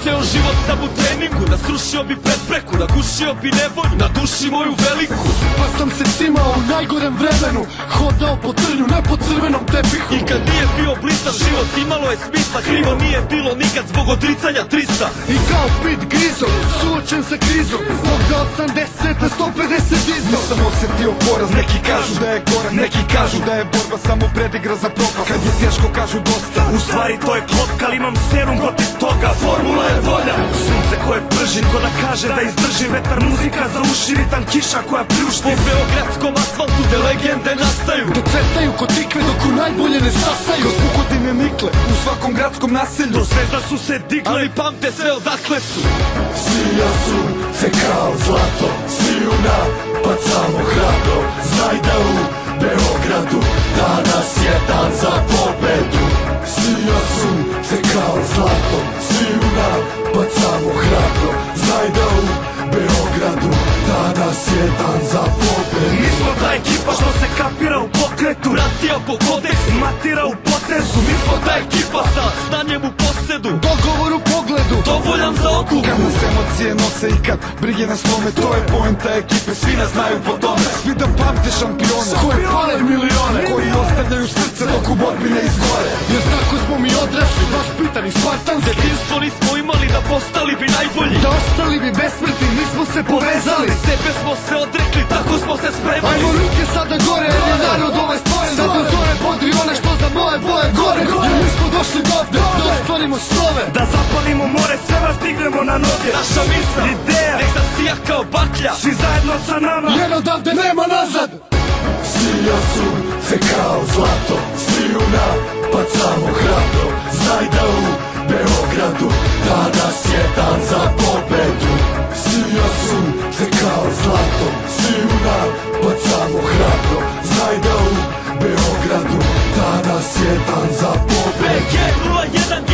ceo život sam u treningu, nasrušio bi prepreku, nagušio bi nevolju, na duši moju veliku. Pa sam se cimao u najgorem vremenu, hodao po trnju, ne po crvenom tepihu. I kad nije bio blistav život, imalo je smisla, krivo nije bilo nikad zbog odricanja 300. I kao Pit Grizo, suočen sa krizom, zbog da 80 na 150 dizo. Nisam osjetio poraz, neki kažu da je korak, neki kažu da je borba samo predigra za propast. Kad je teško kažu dosta, u stvari to je klopka, ali imam serum protiv toga, formula je volja. Sunce koje prži, ko da kaže da izdrži vetar, muzika za uši, ritam kiša koja pljušti. Po beogradskom asfaltu gde legende nastaju, da cvetaju ko tikve dok u najbolje ne stasaju. Ko spukotine nikle u svakom gradskom naselju, do zvezda su se digle, ali pamte sve odakle su. Sija sunce kao zlato, sviju napad samo hrabro. Znaj da u Beogradu danas je dan za pobedu. Sija sunce kao zlato, sviju napad samo hrabro. Znaj da u Beogradu danas je dan za pobedu. Mi smo ta ekipa što se kapira u pokretu, ratija po kodeksu, matira u potezu. Mi smo ta ekipa sa znanjem u posedu, dogovor u pogledu, dovoljan za odluku. Kad nas emocije nose i kad brige nas slome, to je poenta ekipe, svi nas znaju po tome. Svi da pamte šampione, koje pale milione, koji ostavljaju srce dok u borbi ne izgore. Jer tako smo mi odrasli, baš pitani spartanski. Detinstvo nismo imali da postali bi najbolji, da ostali bi besmrtni, nismo se povezali. Sebe smo se odrekli, tako smo se spremali. Ajmo ruke sada gore, jer je narod ovaj stvoren. Sad do zore podri one što za moje boje gore. Jer mi smo došli dovde, da ostvarimo snove, da zapalimo more, sve vas dignemo na noge. Naša misla, ideja, nek zasija kao baklja, svi zajedno sa nama, jer odavde nema nazad. Sija sunce kao zlato, sviju napad samo hrabro. Znaj da u Beogradu danas je dan za pobedu. Sija sunce kao zlato, sviju napad samo hrabro. Znaj da u Beogradu danas je dan za pobedu. BG 011,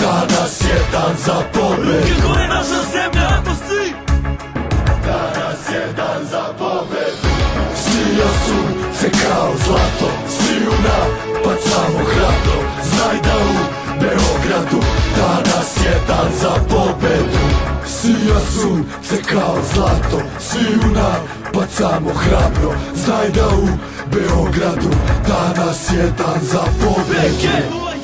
danas je dan za pobedu. Ruke gore naša zemlja, to svi. Danas je dan za pobedu. Sija sunce kao zlato, sviju napad samo hrabro. Znaj da u Beogradu danas je dan za pobedu. Sija sunce kao zlato, sviju napad samo hrabro. Znaj da u Beogradu danas je dan za pobedu. BG 011.